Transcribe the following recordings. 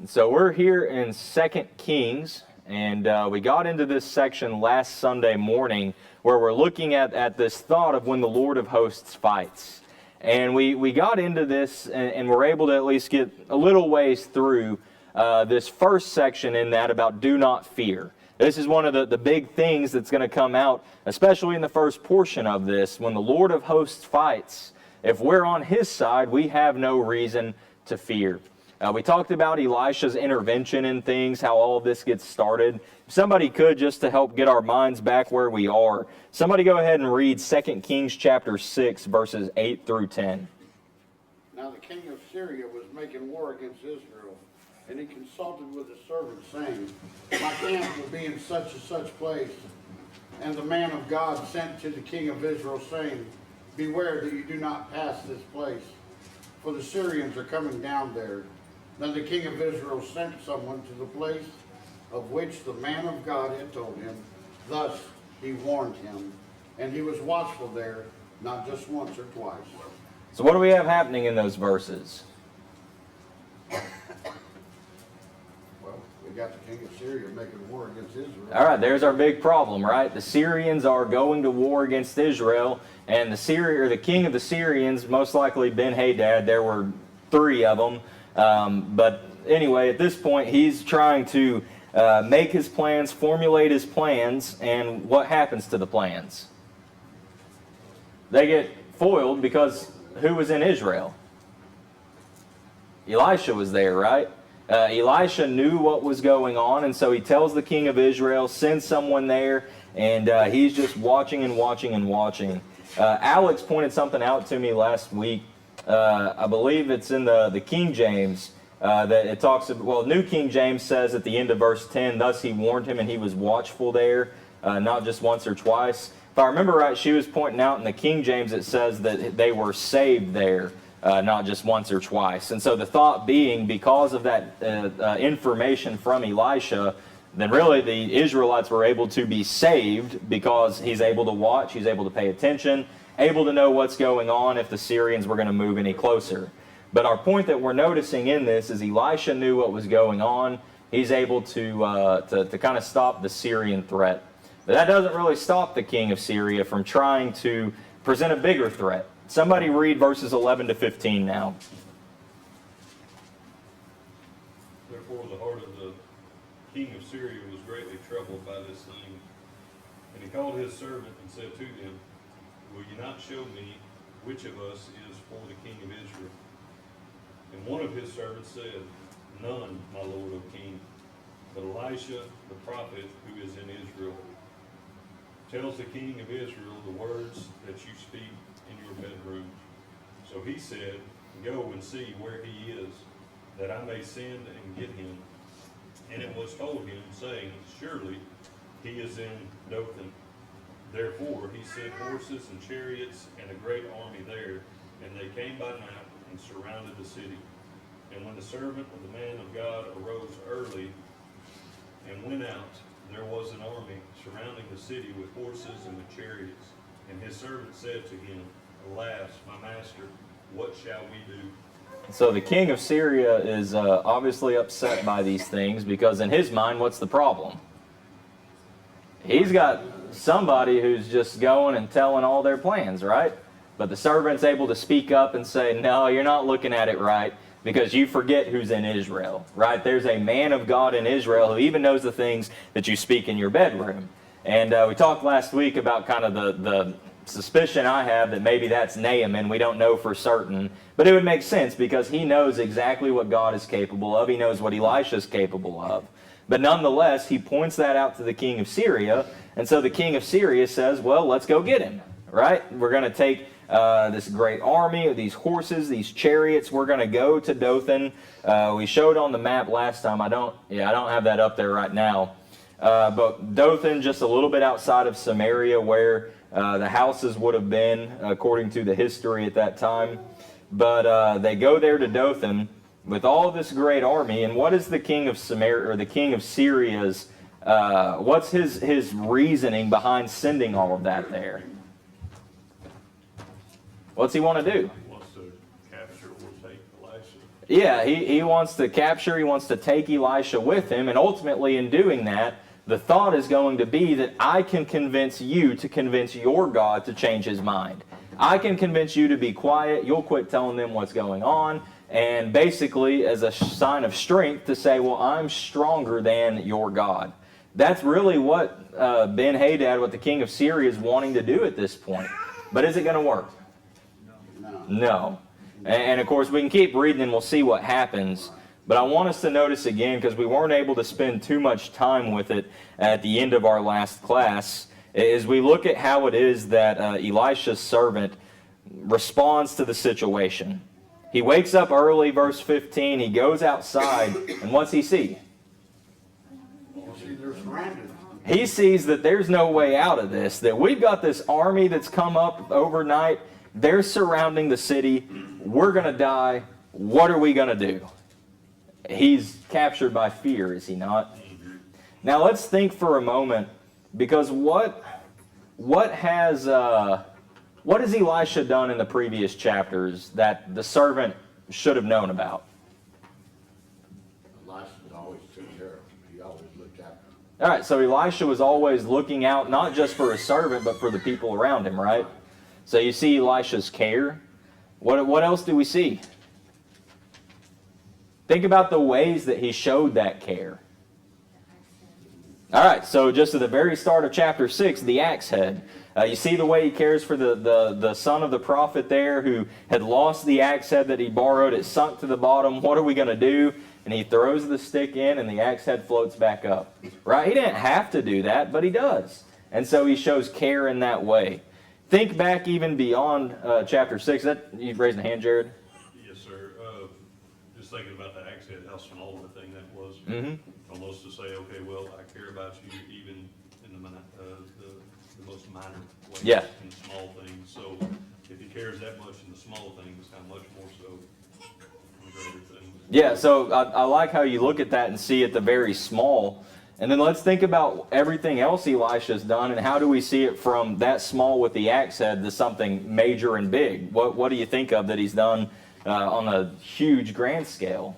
So we're here in 2 Kings, and we got into this section last Sunday morning where we're looking at this thought of when the Lord of hosts fights. And we got into this and we're able to at least get a little ways through this first section in that about do not fear. This is one of the big things that's going to come out, especially in the first portion of this. When the Lord of hosts fights, if we're on his side, we have no reason to fear. We talked about Elisha's intervention in things, how all of this gets started. If somebody could, just to help get our minds back where we are, somebody go ahead and read 2 Kings chapter 6, verses 8 through 10. Now the king of Syria was making war against Israel, and he consulted with his servants, saying, my camp will be in such and such place. And the man of God sent to the king of Israel, saying, beware that you do not pass this place, for the Syrians are coming down there. Then the king of Israel sent someone to the place of which the man of God had told him. Thus he warned him, and he was watchful there, not just once or twice. So what do we have happening in those verses? Well, we got the king of Syria making war against Israel. All right, there's our big problem, right? The Syrians are going to war against Israel, and the king of the Syrians, most likely Ben-Hadad, there were 3 of them. But anyway, at this point, he's trying to make his plans, formulate his plans, and what happens to the plans? They get foiled because who was in Israel? Elisha was there, right? Elisha knew what was going on, and so he tells the king of Israel, send someone there, and he's just watching and watching and watching. Alex pointed something out to me last week. I believe it's in the King James that it talks about, well, New King James says at the end of verse 10, thus he warned him and he was watchful there, not just once or twice. If I remember right, she was pointing out in the King James it says that they were saved there, not just once or twice. And so the thought being, because of that information from Elisha, then really the Israelites were able to be saved because he's able to watch, he's able to pay attention, able to know what's going on if the Syrians were going to move any closer. But our point that we're noticing in this is Elisha knew what was going on. He's able to kind of stop the Syrian threat. But that doesn't really stop the king of Syria from trying to present a bigger threat. Somebody read verses 11 to 15 now. Therefore the heart of the king of Syria was greatly troubled by this thing. And he called his servant and said to them, will you not show me which of us is for the king of Israel? And one of his servants said, none, my lord, O king, but Elisha the prophet who is in Israel. Tells the king of Israel the words that you speak in your bedroom. So he said, go and see where he is, that I may send and get him. And it was told him, saying, surely he is in Dothan. Therefore he sent horses and chariots and a great army there, and they came by night and surrounded the city. And when the servant of the man of God arose early and went out, there was an army surrounding the city with horses and with chariots. And his servant said to him, alas, my master, what shall we do? So the king of Syria is obviously upset by these things because in his mind, what's the problem? He's got somebody who's just going and telling all their plans, right? But the servant's able to speak up and say, no, you're not looking at it right because you forget who's in Israel, right? There's a man of God in Israel who even knows the things that you speak in your bedroom. And we talked last week about kind of the suspicion I have that maybe that's Naaman. We don't know for certain, but it would make sense because he knows exactly what God is capable of. He knows what Elisha is capable of. But nonetheless, he points that out to the king of Syria, and so the king of Syria says, well, let's go get him, right? We're going to take this great army, these horses, these chariots. We're going to go to Dothan. We showed on the map last time. I don't have that up there right now. But Dothan, just a little bit outside of Samaria, where the houses would have been, according to the history at that time. But they go there to Dothan with all this great army. And what is the king of Samaria, or the king of Syria's, what's his reasoning behind sending all of that there? What's he want to do? He wants to capture or take Elisha. Yeah, he wants to capture, he wants to take Elisha with him, and ultimately in doing that, the thought is going to be that I can convince you to convince your God to change his mind. I can convince you to be quiet, you'll quit telling them what's going on, and basically as a sign of strength to say, well, I'm stronger than your God. That's really what Ben-Hadad, what the king of Syria is wanting to do at this point. But is it going to work? No. And of course, we can keep reading and we'll see what happens. But I want us to notice again, because we weren't able to spend too much time with it at the end of our last class, is we look at how it is that Elisha's servant responds to the situation. He wakes up early, verse 15, he goes outside, and what's he see? He sees that there's no way out of this, that we've got this army that's come up overnight, they're surrounding the city, we're going to die, what are we going to do? He's captured by fear, is he not? Now let's think for a moment, because what has Elisha done in the previous chapters that the servant should have known about? Elisha always took care of him. He always looked after him. All right, so Elisha was always looking out not just for his servant, but for the people around him, right? So you see Elisha's care. What else do we see? Think about the ways that he showed that care. All right, so just at the very start of chapter 6, the axe head. You see the way he cares for the son of the prophet there who had lost the axe head that he borrowed. It sunk to the bottom. What are we going to do? And he throws the stick in and the axe head floats back up. Right? He didn't have to do that, but he does. And so he shows care in that way. Think back even beyond chapter 6. You raised a hand, Jared? Yes, sir. Just thinking about the axe head, how small of a thing that was. Almost to say, okay, well, I care about you even in the most minor ways, Yeah. in small things. So if he cares that much in the small things, how much more so in the greater things? Yeah, so I like how you look at that and see it the very small. And then let's think about everything else Elisha's done, and how do we see it from that small with the axe head to something major and big? What do you think of that he's done on a huge grand scale?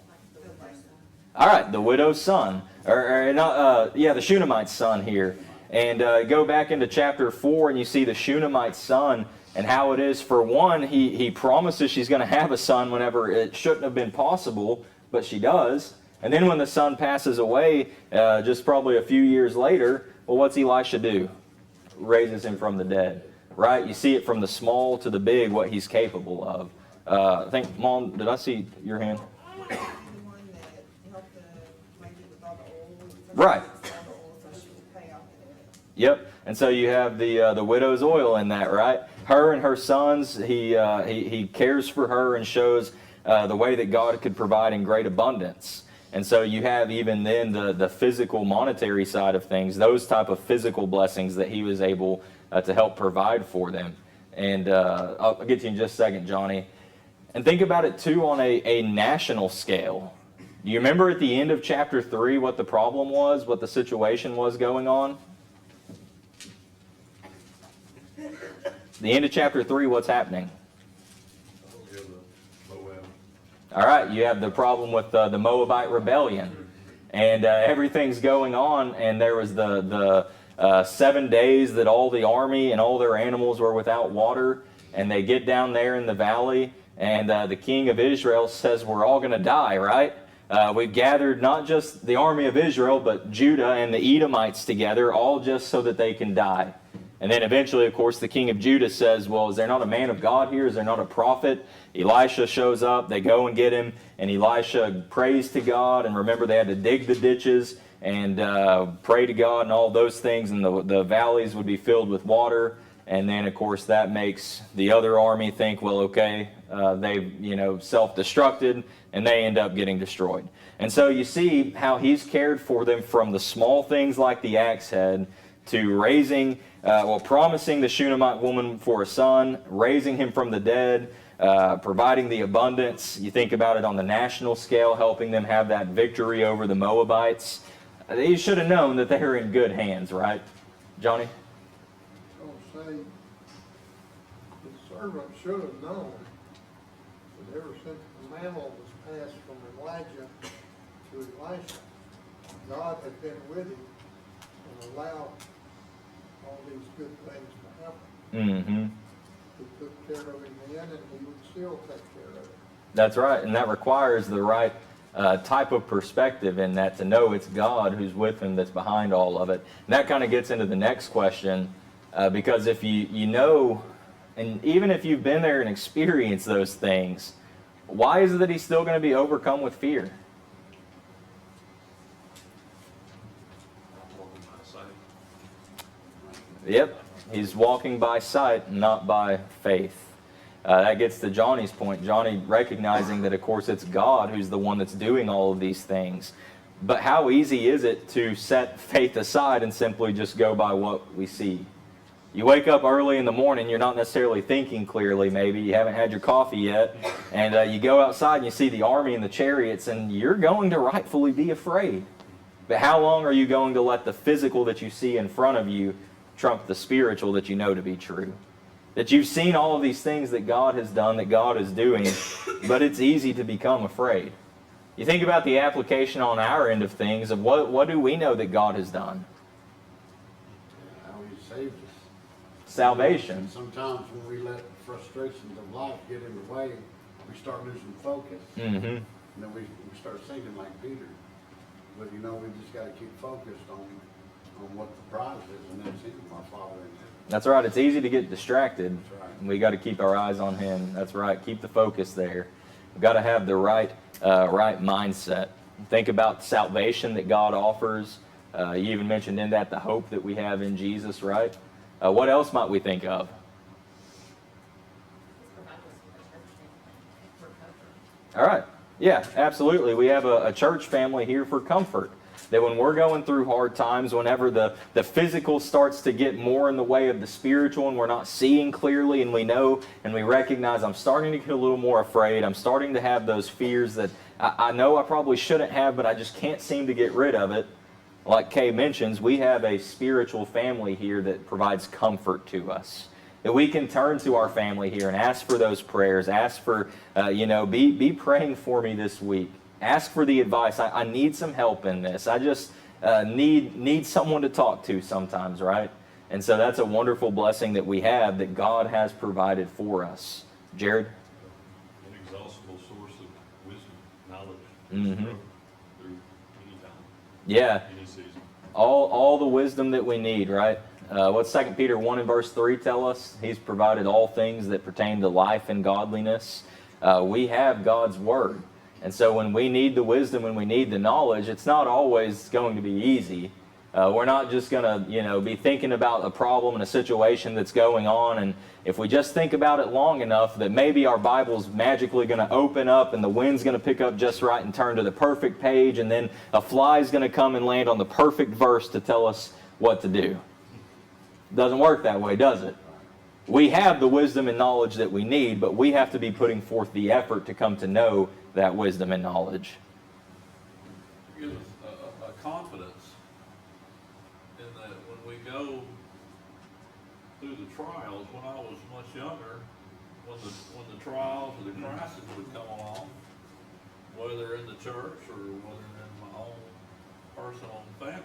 All right, the widow's son, the Shunammite's son here. And go back into chapter 4 and you see the Shunammite's son and how it is. For one, he promises she's going to have a son whenever it shouldn't have been possible, but she does. And then when the son passes away, just probably a few years later, well, what's Elisha do? Raises him from the dead, right? You see it from the small to the big, what he's capable of. I think, Mom, did I see your hand? Right. Yep. And so you have the widow's oil in that, right? Her and her sons, he cares for her and shows the way that God could provide in great abundance. And so you have even then the physical monetary side of things, those type of physical blessings that he was able to help provide for them. And I'll get to you in just a second, Johnny. And think about it too on a national scale. Do you remember at the end of chapter 3 what the problem was, what the situation was going on? The end of chapter 3, what's happening? All right, you have the problem with the Moabite rebellion, and everything's going on, and there was the 7 days that all the army and all their animals were without water, and they get down there in the valley, and the king of Israel says, we're all going to die, right? We've gathered not just the army of Israel, but Judah and the Edomites together, all just so that they can die. And then eventually, of course, the king of Judah says, well, is there not a man of God here? Is there not a prophet? Elisha shows up. They go and get him. And Elisha prays to God. And remember, they had to dig the ditches and pray to God and all those things. And the valleys would be filled with water. And then, of course, that makes the other army think, well, okay, they've self-destructed. And they end up getting destroyed. And so you see how he's cared for them from the small things like the axe head to raising, promising the Shunammite woman for a son, raising him from the dead, providing the abundance. You think about it on the national scale, helping them have that victory over the Moabites. They should have known that they were in good hands, right? Johnny? I was saying, the servant should have known that ever since the mantle was passed from Elijah to Elisha. God had been with him and allowed all these good things to happen. Mm-hmm. He took care of him then, and he would still take care of him. That's right, and that requires the right type of perspective in that, to know it's God who's with him that's behind all of it. And that kind of gets into the next question, because if you know, and even if you've been there and experienced those things, why is it that he's still going to be overcome with fear? Yep, he's walking by sight, not by faith. That gets to Johnny's point. Johnny recognizing that, of course, it's God who's the one that's doing all of these things. But how easy is it to set faith aside and simply just go by what we see? You wake up early in the morning, you're not necessarily thinking clearly maybe, you haven't had your coffee yet, and you go outside and you see the army and the chariots, and you're going to rightfully be afraid. But how long are you going to let the physical that you see in front of you trump the spiritual that you know to be true? That you've seen all of these things that God has done, that God is doing, but it's easy to become afraid. You think about the application on our end of things, of what do we know that God has done? How he saved us. Salvation. And sometimes when we let frustrations of life get in the way, we start losing focus. Mm-hmm. And then we start thinking like Peter. But we just got to keep focused on what the prize is, and that's him, our Father in heaven. That's right. It's easy to get distracted. That's right. We got to keep our eyes on him. That's right. Keep the focus there. We've got to have the right mindset. Think about salvation that God offers. You even mentioned in that the hope that we have in Jesus, right? What else might we think of? All right. Yeah, absolutely. We have a church family here for comfort. That when we're going through hard times, whenever the physical starts to get more in the way of the spiritual and we're not seeing clearly, and we know and we recognize I'm starting to get a little more afraid, I'm starting to have those fears that I know I probably shouldn't have, but I just can't seem to get rid of it. Like Kay mentions, we have a spiritual family here that provides comfort to us. That we can turn to our family here and ask for those prayers, ask for, be praying for me this week. Ask for the advice. I need some help in this. I just need someone to talk to sometimes, right? And so that's a wonderful blessing that we have, that God has provided for us. Jared? An exhaustible source of wisdom, knowledge, Mm-hmm. through any time, Yeah. any season. All the wisdom that we need, right? What's 2 Peter 1 and verse 3 tell us? He's provided all things that pertain to life and godliness. We have God's Word. And so when we need the wisdom, when we need the knowledge, it's not always going to be easy. We're not just going to, be thinking about a problem and a situation that's going on. And if we just think about it long enough, that maybe our Bible's magically going to open up and the wind's going to pick up just right and turn to the perfect page. And then a fly's going to come and land on the perfect verse to tell us what to do. Doesn't work that way, does it? We have the wisdom and knowledge that we need, but we have to be putting forth the effort to come to know that wisdom and knowledge. It gives us a confidence in that when we go through the trials. When I was much younger, when the trials or the crises would come along, whether in the church or whether in my own personal family,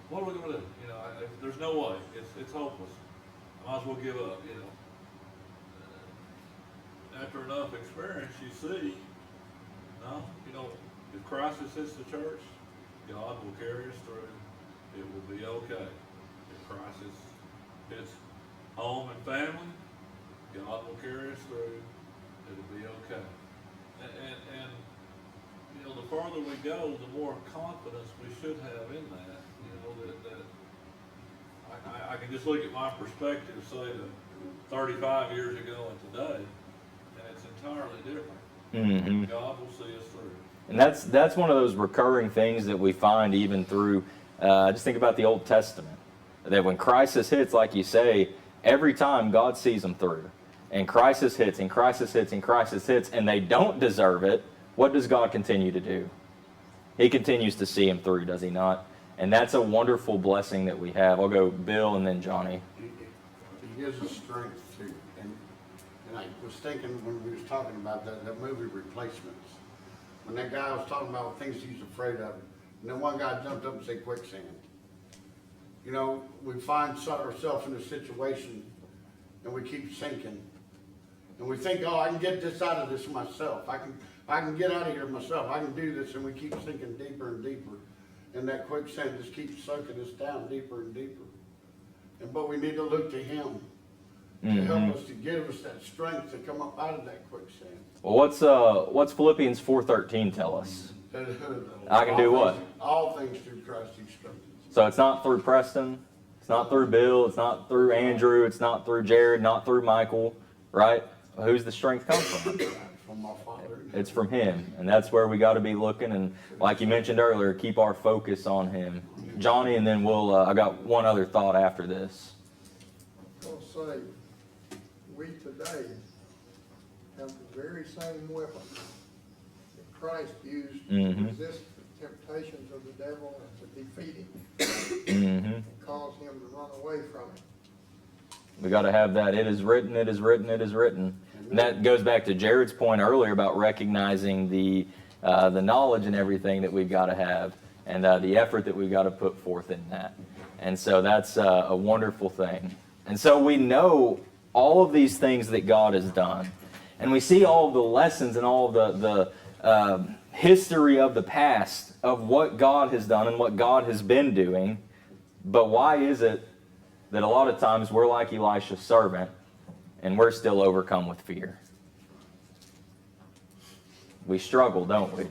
what are we going to do? There's no way. It's hopeless. I might as well give up. After enough experience, you see, if crisis hits the church, God will carry us through. It will be okay. If crisis hits home and family, God will carry us through. It'll be okay. And the farther we go, the more confidence we should have in that. I can just look at my perspective, say, to 35 years ago and today, and it's entirely different. Mm-hmm. God will see us through. And that's one of those recurring things that we find even through, just think about the Old Testament. That when crisis hits, like you say, every time God sees them through. And crisis hits, and crisis hits, and crisis hits, and they don't deserve it, what does God continue to do? He continues to see them through, does he not? And that's a wonderful blessing that we have. I'll go Bill and then Johnny. He gives us strength too. And I was thinking when we was talking about that movie Replacements, when that guy was talking about things he's afraid of, and then one guy jumped up and said quicksand. You know, we find ourselves in a situation and we keep sinking. And we think, oh, I can get this out of this myself. I can get out of here myself. I can do this, and we keep sinking deeper and deeper. And that quicksand just keeps sucking us down deeper and deeper. But we need to look to Him to help us, to give us that strength to come up out of that quicksand. Well, what's Philippians 4:13 tell us? I can do what? All things through Christ who strengthens. So it's not through Preston, it's not through Bill, it's not through Andrew, it's not through Jared, not through Michael, right? Who's the strength come from? From my Father. It's from Him, and that's where we got to be looking. And like you mentioned earlier, keep our focus on Him, Johnny. And then I got one other thought after this. I'll say, we today have the very same weapon that Christ used to resist the temptations of the devil and to defeat him and cause him to run away from it. We got to have that. It is written, it is written, it is written. And that goes back to Jared's point earlier about recognizing the knowledge and everything that we've got to have, and the effort that we've got to put forth in that. And so that's a wonderful thing. And so we know all of these things that God has done. And we see all of the lessons and all of the history of the past of what God has done and what God has been doing. But why is it that a lot of times we're like Elisha's servant and we're still overcome with fear? We struggle, don't we?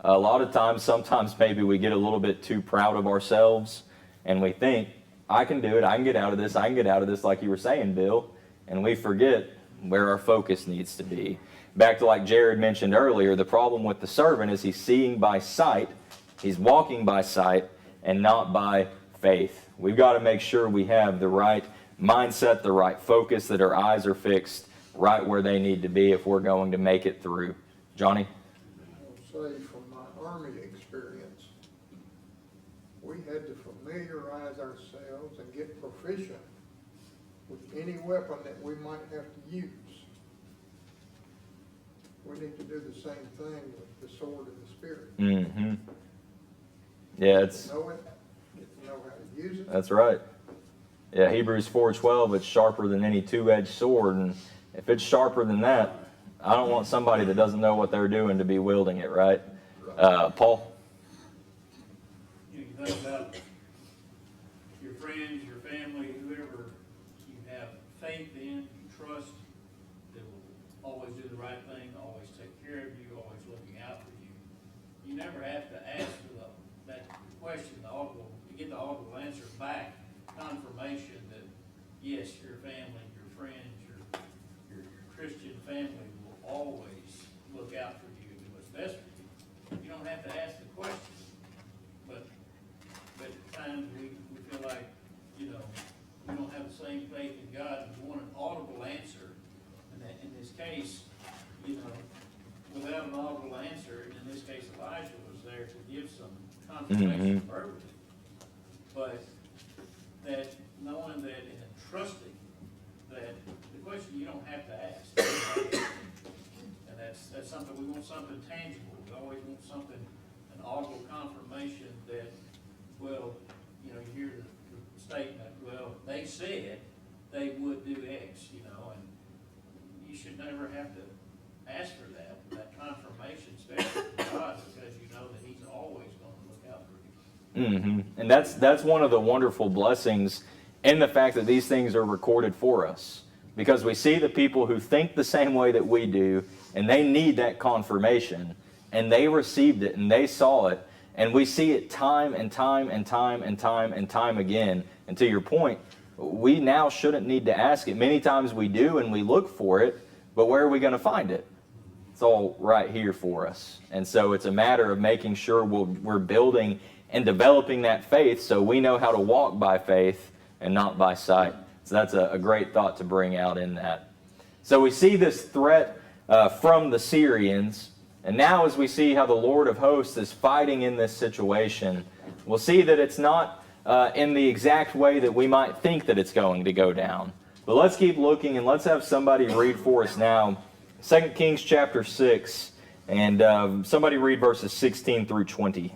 A lot of times, sometimes maybe we get a little bit too proud of ourselves and we think, I can do it, I can get out of this, I can get out of this, like you were saying, Bill. And we forget where our focus needs to be. Back to like Jared mentioned earlier, the problem with the servant is he's seeing by sight, he's walking by sight, and not by faith. We've got to make sure we have the right mindset, the right focus, that our eyes are fixed right where they need to be if we're going to make it through. Johnny? I'll say from my Army experience, we had to familiarize ourselves and get proficient with any weapon that we might have to use. We need to do the same thing with the sword and the Spirit. Mm-hmm. Yeah, it's... Know it, get to know how to use it. That's right. Yeah, Hebrews 4:12, it's sharper than any two-edged sword. And if it's sharper than that, I don't want somebody that doesn't know what they're doing to be wielding it, right? Paul? You think about your friends, your family, whoever you have faith in, you trust, that will always do the right thing, always take care of you, always looking out for you. You never have to ask for that question, you get the audible answer back, confirmation that, yes, your family, your friends, your Christian family will always look out for you and do what's best for you. You don't have to ask the question. But at times we feel like, we don't have the same faith in God, and we want an audible answer. And that in this case, without an audible answer, in this case Elijah was there to give some confirmation verbally. But that knowing that and trusting that the question you don't have to ask. And that's something, we want something tangible. We always want something, an audible confirmation that, you hear the statement, they said they would do X, and you should never have to ask for that confirmation, especially from God, because you know that He's always going to look out for you. Mm-hmm. And that's one of the wonderful blessings in the fact that these things are recorded for us. Because we see the people who think the same way that we do, and they need that confirmation, and they received it, and they saw it, and we see it time and time and time and time and time again. And to your point, we now shouldn't need to ask it. Many times we do, and we look for it, but where are we going to find it? It's all right here for us. And so it's a matter of making sure we're building and developing that faith so we know how to walk by faith and not by sight. So that's a great thought to bring out in that. So we see this threat from the Syrians. And now as we see how the Lord of hosts is fighting in this situation, we'll see that it's not in the exact way that we might think that it's going to go down. But let's keep looking, and let's have somebody read for us now 2 Kings chapter 6, and somebody read verses 16 through 20.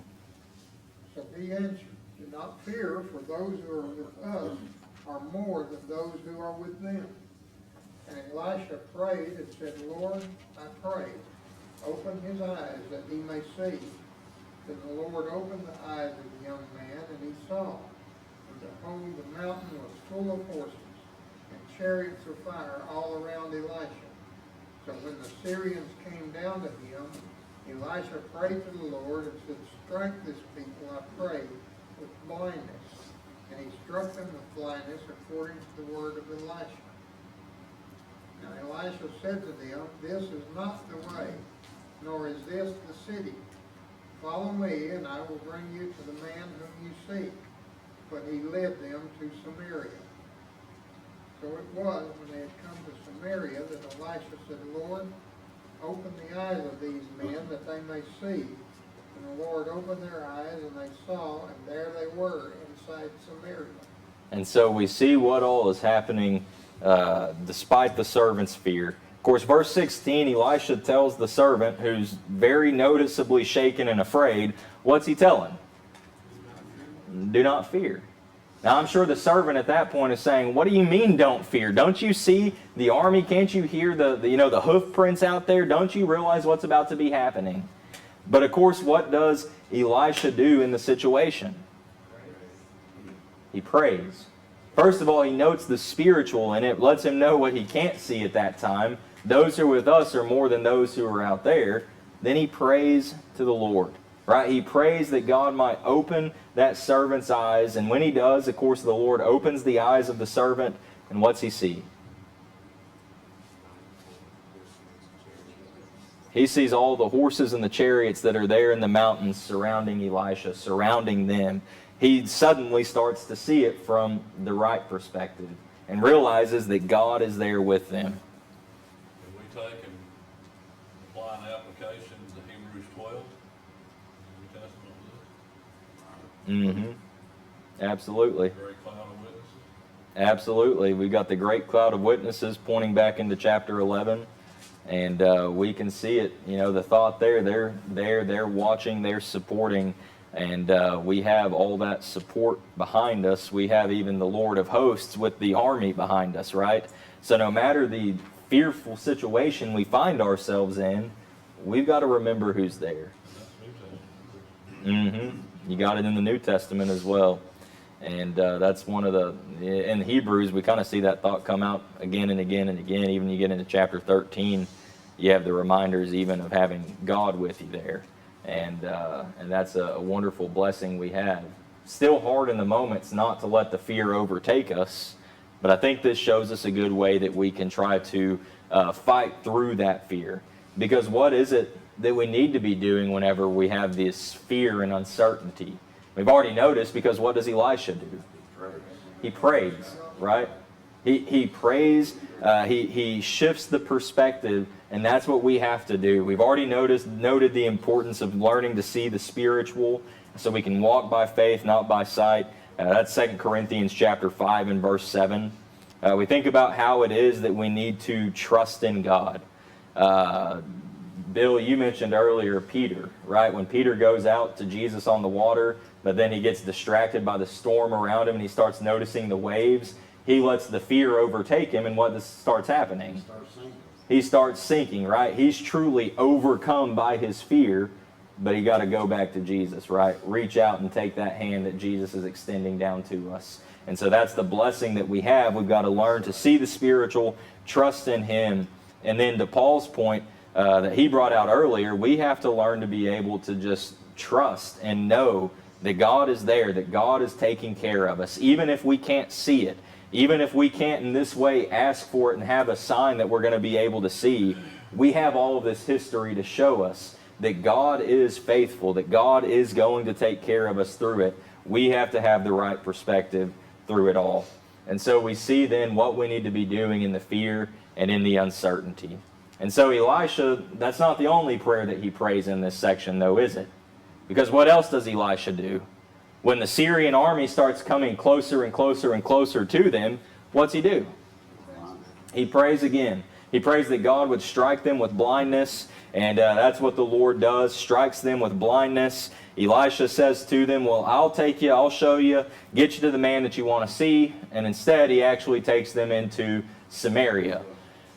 So he answered, do not fear, for those who are with us are more than those who are with them. And Elisha prayed and said, Lord, I pray, open his eyes that he may see. Then the Lord opened the eyes of the young man, and he saw. And behold, the mountain was full of horses, and chariots of fire all around Elisha. So when the Syrians came down to him, Elisha prayed to the Lord and said, strike this people, I pray, with blindness. And he struck them with blindness according to the word of Elisha. Now Elisha said to them, this is not the way, nor is this the city. Follow me, and I will bring you to the man whom you seek. But he led them to Samaria. So it was, when they had come to Samaria, that Elisha said, Lord, open the eyes of these men that they may see. And the Lord opened their eyes, and they saw, and there they were inside Samaria. And so we see what all is happening despite the servant's fear. Of course, verse 16, Elisha tells the servant, who's very noticeably shaken and afraid, what's he telling? Do not fear. Now, I'm sure the servant at that point is saying, what do you mean don't fear? Don't you see the army? Can't you hear the hoof prints out there? Don't you realize what's about to be happening? But of course, what does Elisha do in the situation? He prays. First of all, he notes the spiritual in it, lets him know what he can't see at that time. Those who are with us are more than those who are out there. Then he prays to the Lord. Right? He prays that God might open that servant's eyes. And when he does, of course, the Lord opens the eyes of the servant. And what's he see? He sees all the horses and the chariots that are there in the mountains surrounding Elisha, surrounding them. He suddenly starts to see it from the right perspective and realizes that God is there with them. Can we take and apply an application to Hebrews 12? New Testament? Absolutely. Great cloud of witnesses. Absolutely. We've got the great cloud of witnesses pointing back into chapter 11. And we can see it, the thought there. They're watching, they're supporting. And we have all that support behind us. We have even the Lord of hosts with the army behind us, right? So no matter the fearful situation we find ourselves in, we've got to remember who's there. You got it in the New Testament as well. And that's one of in Hebrews, we kind of see that thought come out again and again and again. Even you get into chapter 13, you have the reminders even of having God with you there. And that's a wonderful blessing we have. Still hard in the moments not to let the fear overtake us, but I think this shows us a good way that we can try to fight through that fear. Because what is it that we need to be doing whenever we have this fear and uncertainty? We've already noticed, because what does Elisha do? He prays, right? He prays, he shifts the perspective, and that's what we have to do. We've already noted the importance of learning to see the spiritual, so we can walk by faith, not by sight. That's 2 Corinthians chapter 5 and verse 7. We think about how it is that we need to trust in God. Bill, you mentioned earlier Peter, right? When Peter goes out to Jesus on the water, but then he gets distracted by the storm around him and he starts noticing the waves. He lets the fear overtake him, and what starts happening? He starts sinking, right? He's truly overcome by his fear, but he got to go back to Jesus, right? Reach out and take that hand that Jesus is extending down to us. And so that's the blessing that we have. We've got to learn to see the spiritual, trust in him. And then to Paul's point that he brought out earlier, we have to learn to be able to just trust and know that God is there, that God is taking care of us, even if we can't see it. Even if we can't in this way ask for it and have a sign that we're going to be able to see, we have all of this history to show us that God is faithful, that God is going to take care of us through it. We have to have the right perspective through it all. And so we see then what we need to be doing in the fear and in the uncertainty. And so Elisha, that's not the only prayer that he prays in this section, though, is it? Because what else does Elisha do? When the Syrian army starts coming closer and closer and closer to them, what's he do? he prays again. He prays that God would strike them with blindness, and that's what the Lord does, strikes them with blindness. Elisha says to them, well, I'll take you, I'll show you, get you to the man that you want to see, and instead he actually takes them into Samaria.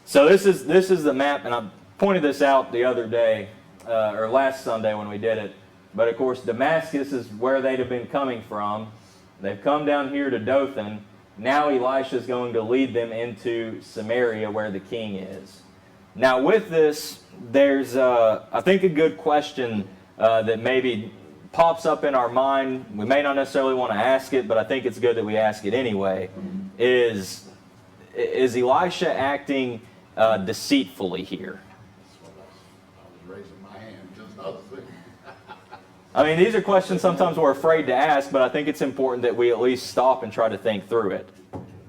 So this is the map, and I pointed this out the other day, or last Sunday when we did it, but of course Damascus is where they'd have been coming from. They've come down here to Dothan. Now Elisha is going to lead them into Samaria where the king is. Now with this, there's, I think, a good question that maybe pops up in our mind. We may not necessarily want to ask it, but I think it's good that we ask it anyway. Is Elisha acting deceitfully here? I was raising my hand, just I was thinking. I mean, these are questions sometimes we're afraid to ask, but I think it's important that we at least stop and try to think through it.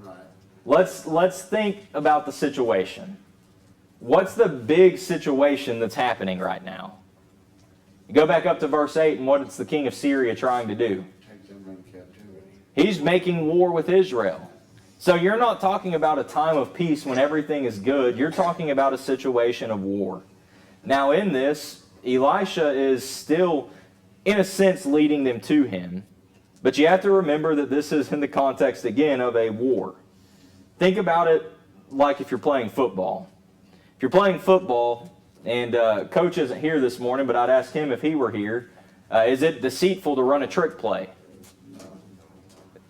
Right. Let's think about the situation. What's the big situation that's happening right now? You go back up to verse 8, and what's the king of Syria trying to do? Take them in captivity. He's making war with Israel. So you're not talking about a time of peace when everything is good. You're talking about a situation of war. Now in this, Elisha is still, in a sense, leading them to him. But you have to remember that this is in the context, again, of a war. Think about it like if you're playing football. If you're playing football, and Coach isn't here this morning, but I'd ask him if he were here, is it deceitful to run a trick play?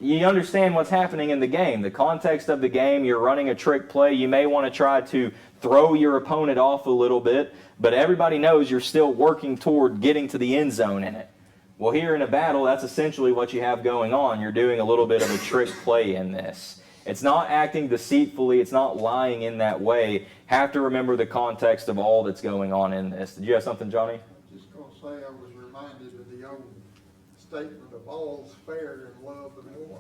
You understand what's happening in the game. The context of the game, you're running a trick play. You may want to try to throw your opponent off a little bit, but everybody knows you're still working toward getting to the end zone in it. Well, here in a battle, that's essentially what you have going on. You're doing a little bit of a trick play in this. It's not acting deceitfully. It's not lying in that way. Have to remember the context of all that's going on in this. Did you have something, Johnny? Just going to say, I was reminded of the old statement of all's fair in love and war.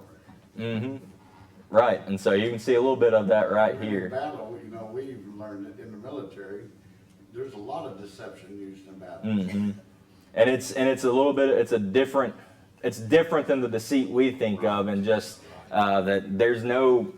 Mm-hmm. Right, and so you can see a little bit of that right In here. battle, we've learned that in the military, there's a lot of deception used in battle. Mm-hmm. And it's a little bit, it's different than the deceit we think of, and just that there's no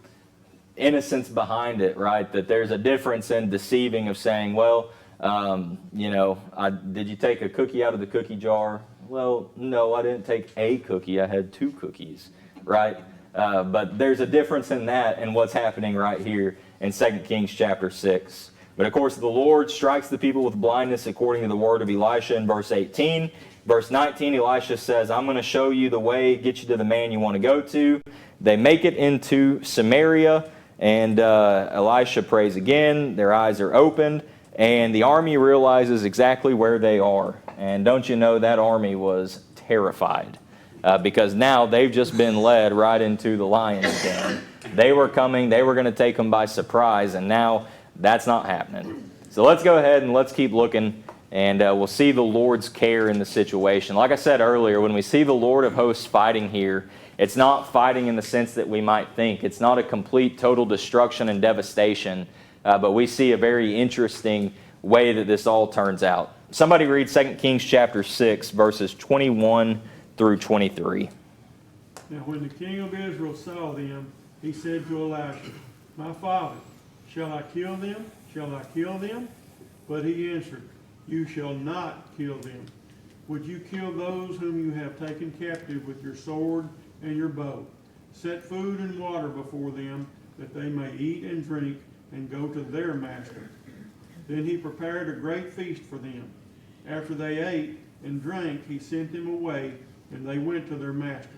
innocence behind it, right? That there's a difference in deceiving of saying, well, did you take a cookie out of the cookie jar? Well, no, I didn't take a cookie. I had 2 cookies, right? But there's a difference in that and what's happening right here in 2 Kings chapter 6. But of course, the Lord strikes the people with blindness according to the word of Elisha in verse 18. Verse 19, Elisha says, I'm going to show you the way, get you to the man you want to go to. They make it into Samaria, and Elisha prays again. Their eyes are opened, and the army realizes exactly where they are. And don't you know, that army was terrified because now they've just been led right into the lion's den. They were coming, they were going to take them by surprise, and now that's not happening. So let's go ahead and let's keep looking, and we'll see the Lord's care in the situation. Like I said earlier, when we see the Lord of hosts fighting here, it's not fighting in the sense that we might think. It's not a complete, total destruction and devastation, but we see a very interesting way that this all turns out. Somebody read 2 Kings chapter 6, verses 21 through 23. Now when the king of Israel saw them, he said to Elisha, My father, shall I kill them? Shall I kill them? But he answered, You shall not kill them. Would you kill those whom you have taken captive with your sword and your bow? Set food and water before them, that they may eat and drink and go to their master. Then he prepared a great feast for them. After they ate and drank, he sent them away, and they went to their master.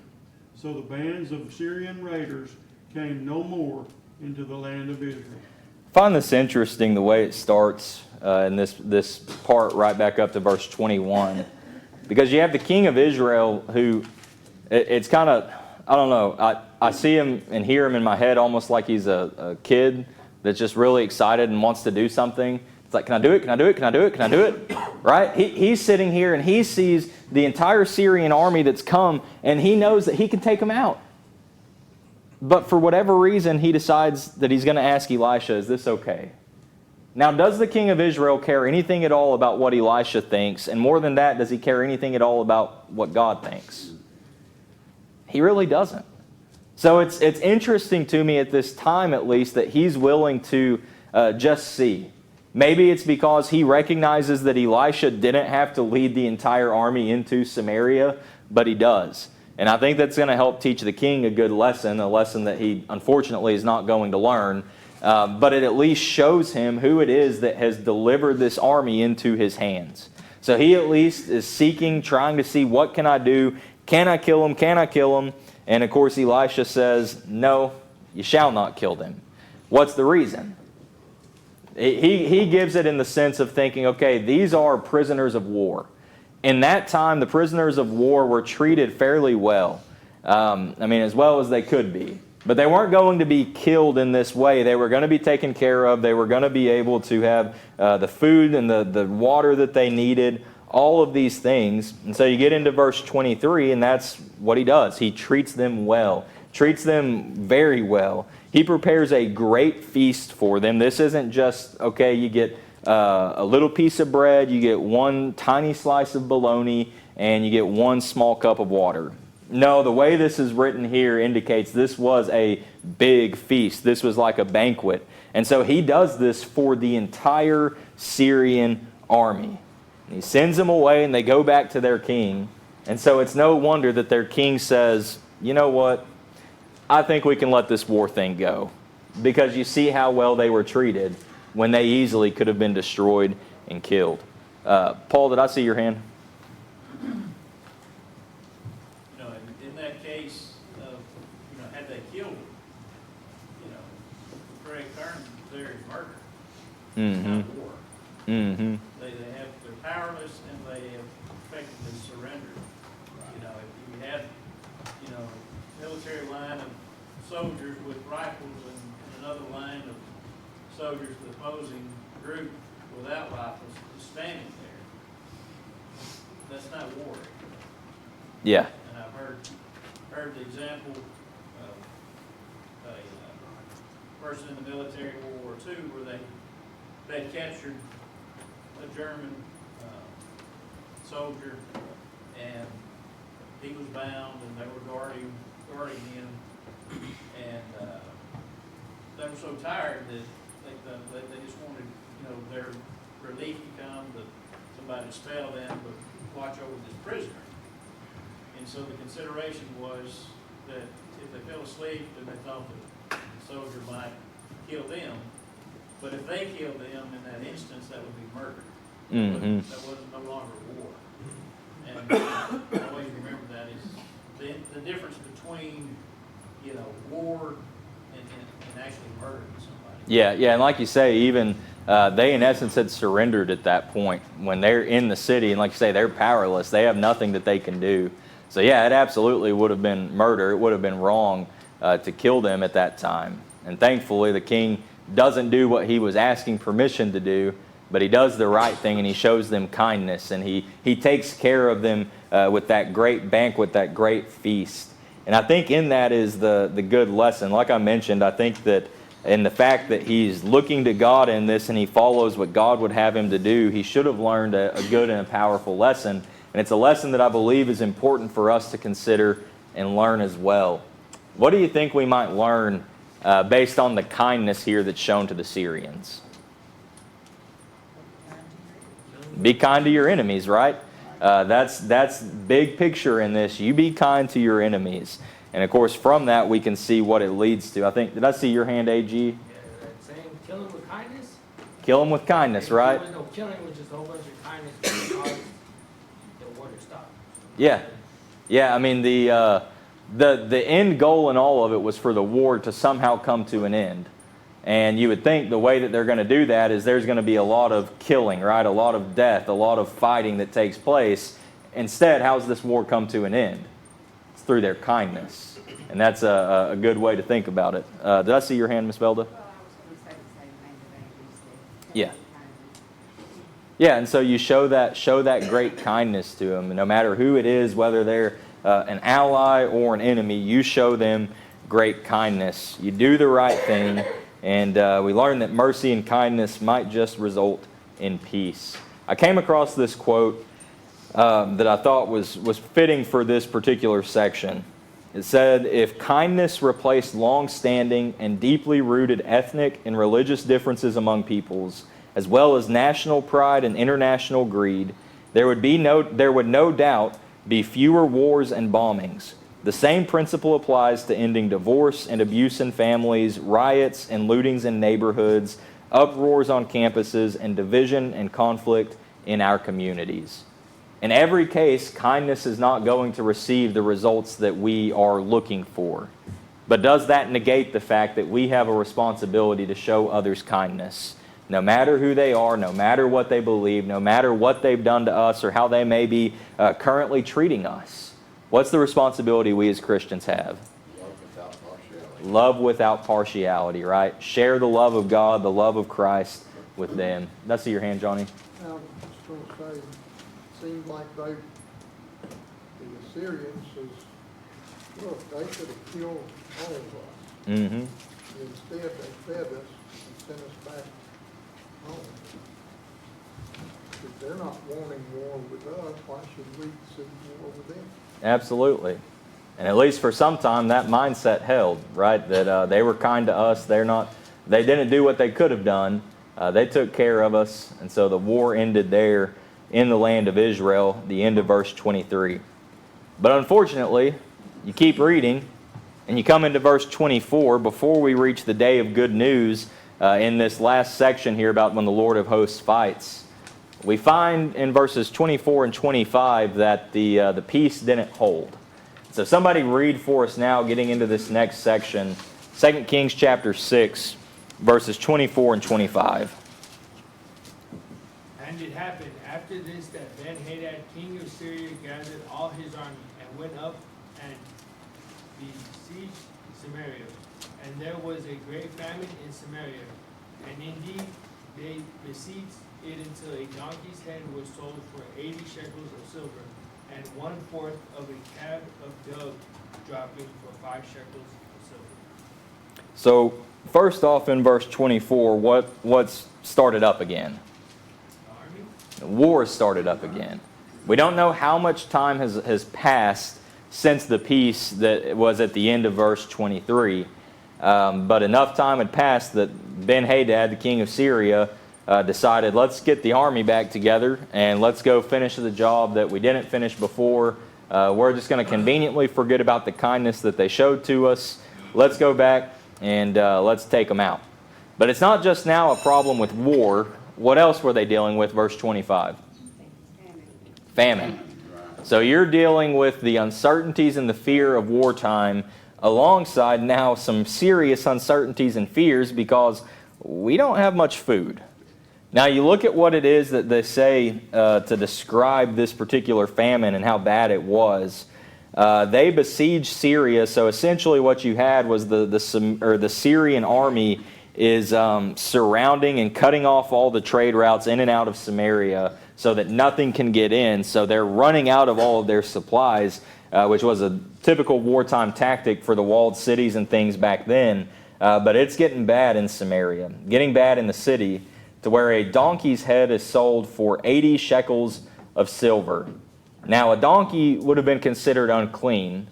So the bands of Syrian raiders came no more into the land of Israel. I find this interesting, the way it starts in this part right back up to verse 21. Because you have the king of Israel who, it's kind of, I don't know, I see him and hear him in my head almost like he's a kid that's just really excited and wants to do something. It's like, can I do it? Can I do it? Can I do it? Can I do it? Right? He's sitting here and he sees the entire Syrian army that's come, and he knows that he can take them out. But for whatever reason, he decides that he's going to ask Elisha, is this okay? Now, does the king of Israel care anything at all about what Elisha thinks? And more than that, does he care anything at all about what God thinks? He really doesn't. So it's interesting to me at this time, at least, that he's willing to just see. Maybe it's because he recognizes that Elisha didn't have to lead the entire army into Samaria, but he does. And I think that's going to help teach the king a good lesson, a lesson that he unfortunately is not going to learn. But it at least shows him who it is that has delivered this army into his hands. So he at least is seeking, trying to see, what can I do? Can I kill him? Can I kill him? And of course Elisha says, no, you shall not kill them. What's the reason? He gives it in the sense of thinking, okay, these are prisoners of war. In that time, the prisoners of war were treated fairly well. As well as they could be. But they weren't going to be killed in this way. They were going to be taken care of. They were going to be able to have the food and the water that they needed, all of these things. And so you get into verse 23, and that's what he does. He treats them well, treats them very well. He prepares a great feast for them. This isn't just, okay, you get a little piece of bread, you get one tiny slice of bologna, and you get one small cup of water. No, the way this is written here indicates this was a big feast. This was like a banquet. And so he does this for the entire Syrian army. And he sends them away and they go back to their king. And so it's no wonder that their king says, you know what? I think we can let this war thing go. Because you see how well they were treated when they easily could have been destroyed and killed. Paul, did I see your hand? Had they killed him, Craig Kern there is murder. It's not war. They're powerless and they have effectively surrendered. If you had, military line of soldiers with rifles and another line of soldiers, the opposing group without rifles, just standing there. That's not war. Yeah. And I've heard the example of a person in the military in World War II where they captured a German soldier and he was bound and they were guarding him and they were so tired that they just wanted their relief to come, that somebody to spell them but watch over this prisoner. And so the consideration was that if they fell asleep, then they thought that the soldier might kill them. But if they killed them in that instance, that would be murder. That wasn't no longer war. And the way you remember that is the difference between, war and actually murdering somebody. Yeah, and like you say, even they in essence had surrendered at that point when they're in the city, and like you say, they're powerless. They have nothing that they can do. So yeah, it absolutely would have been murder. It would have been wrong to kill them at that time. And thankfully, the king doesn't do what he was asking permission to do, but he does the right thing and he shows them kindness and he takes care of them with that great banquet, that great feast. And I think in that is the good lesson. Like I mentioned, I think that in the fact that he's looking to God in this and he follows what God would have him to do, he should have learned a good and a powerful lesson. And it's a lesson that I believe is important for us to consider and learn as well. What do you think we might learn based on the kindness here that's shown to the Syrians? Be kind to your enemies, right? That's big picture in this. You be kind to your enemies. And of course, from that, we can see what it leads to. I think, did I see your hand, AG? Yeah, that saying, kill them with kindness. Kill them with kindness, right? There was no killing, it was just a whole bunch of kindness because the war to stop. Yeah. The end goal in all of it was for the war to somehow come to an end. And you would think the way that they're going to do that is there's going to be a lot of killing, right? A lot of death, a lot of fighting that takes place. Instead, how does this war come to an end? It's through their kindness. And that's a good way to think about it. Did I see your hand, Miss Velda? Well, I was going to say the same thing that Andrew said. Yeah. Yeah, and so you show that great kindness to them. No matter who it is, whether they're an ally or an enemy, you show them great kindness. You do the right thing. And we learn that mercy and kindness might just result in peace. I came across this quote that I thought was fitting for this particular section. It said, if kindness replaced long-standing and deeply rooted ethnic and religious differences among peoples, as well as national pride and international greed, there would no doubt be fewer wars and bombings. The same principle applies to ending divorce and abuse in families, riots and lootings in neighborhoods, uproars on campuses, and division and conflict in our communities. In every case, kindness is not going to receive the results that we are looking for. But does that negate the fact that we have a responsibility to show others kindness? No matter who they are, no matter what they believe, no matter what they've done to us or how they may be currently treating us. What's the responsibility we as Christians have? Love without partiality. Love without partiality, right? Share the love of God, the love of Christ with them. Did I see your hand, Johnny? I was just going to say, it seems like the Assyrians says, look, they could have killed all of us. Mm-hmm. Instead, they fed us and sent us back home. If they're not wanting war with us, why should we seek war with them? Absolutely. And at least for some time, that mindset held, right? That they were kind to us. They didn't do what they could have done. They took care of us. And so the war ended there in the land of Israel, the end of verse 23. But unfortunately, you keep reading, and you come into verse 24 before we reach the day of good news in this last section here about when the Lord of hosts fights. We find in verses 24 and 25 that the peace didn't hold. So somebody read for us now, getting into this next section, 2 Kings chapter 6, verses 24 and 25. And it happened after this that Ben-Hadad, king of Syria, gathered all his army and went up and besieged Samaria. And there was a great famine in Samaria. And indeed, they besieged it until a donkey's head was sold for 80 shekels of silver, and 1/4 of a cab of dough dropping for 5 shekels of silver. So first off in verse 24, what's started up again? The army? War started up again. We don't know how much time has passed since the peace that was at the end of verse 23. But enough time had passed that Ben-Hadad, the king of Syria, decided, let's get the army back together and let's go finish the job that we didn't finish before. We're just going to conveniently forget about the kindness that they showed to us. Let's go back and let's take them out. But it's not just now a problem with war. What else were they dealing with? Verse 25. Famine. So you're dealing with the uncertainties and the fear of wartime alongside now some serious uncertainties and fears because we don't have much food. Now you look at what it is that they say to describe this particular famine and how bad it was. They besieged Syria, so essentially what you had was the Syrian army is surrounding and cutting off all the trade routes in and out of Samaria so that nothing can get in. So they're running out of all of their supplies, which was a typical wartime tactic for the walled cities and things back then. But it's getting bad in Samaria, getting bad in the city, to where a donkey's head is sold for 80 shekels of silver. Now, a donkey would have been considered unclean,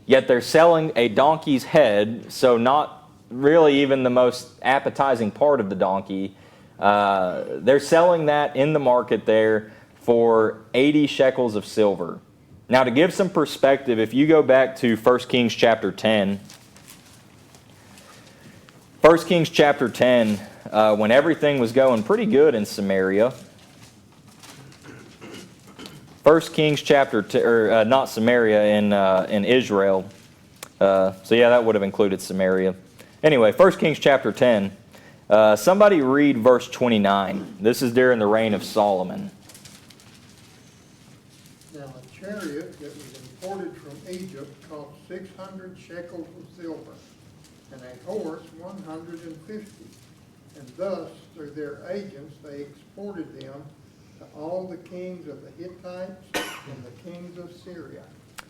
yet they're selling a donkey's head, so not really even the most appetizing part of the donkey. They're selling that in the market there for 80 shekels of silver. Now, to give some perspective, if you go back to 1 Kings chapter 10, 1 Kings chapter 10, when everything was going pretty good in Samaria. 1 Kings chapter 2, not Samaria, in Israel. So yeah, that would have included Samaria. Anyway, 1 Kings chapter 10. Somebody read verse 29. This is during the reign of Solomon. Now, a chariot that was imported from Egypt cost 600 shekels of silver, and a horse 150. And thus, through their agents, they exported them to all the kings of the Hittites and the kings of Syria.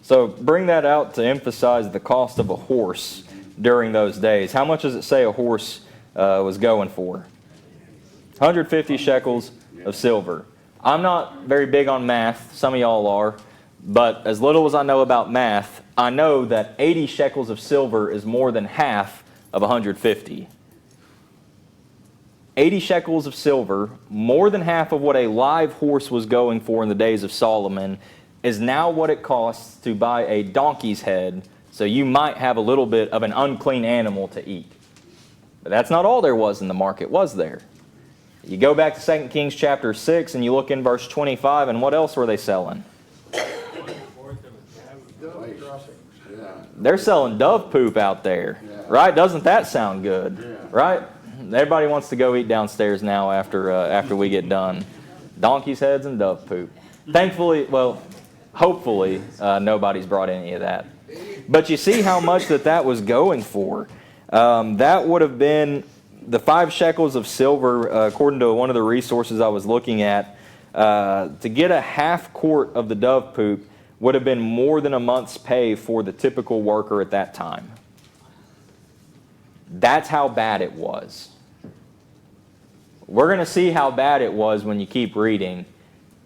So bring that out to emphasize the cost of a horse during those days. How much does it say a horse was going for? 150 shekels of silver. I'm not very big on math. Some of y'all are. But as little as I know about math, I know that 80 shekels of silver is more than half of 150. 80 shekels of silver, more than half of what a live horse was going for in the days of Solomon, is now what it costs to buy a donkey's head, so you might have a little bit of an unclean animal to eat. But that's not all there was in the market, was there? You go back to 2 Kings chapter 6 and you look in verse 25, and what else were they selling? They're selling dove poop out there, right? Doesn't that sound good, right? Everybody wants to go eat downstairs now after we get done. Donkey's heads and dove poop. Thankfully, well, hopefully, nobody's brought any of that. But you see how much that was going for. That would have been the 5 shekels of silver, according to one of the resources I was looking at. To get a half quart of the dove poop would have been more than a month's pay for the typical worker at that time. That's how bad it was. We're going to see how bad it was when you keep reading,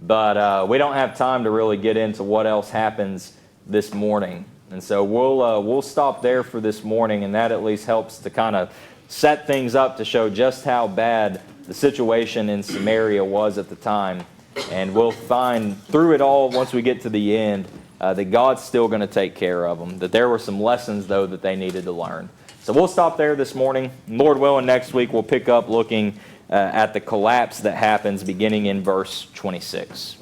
but we don't have time to really get into what else happens this morning. And so we'll stop there for this morning, and that at least helps to kind of set things up to show just how bad the situation in Samaria was at the time. And we'll find through it all, once we get to the end, that God's still going to take care of them. That there were some lessons, though, that they needed to learn. So we'll stop there this morning. Lord willing, next week we'll pick up looking at the collapse that happens beginning in verse 26.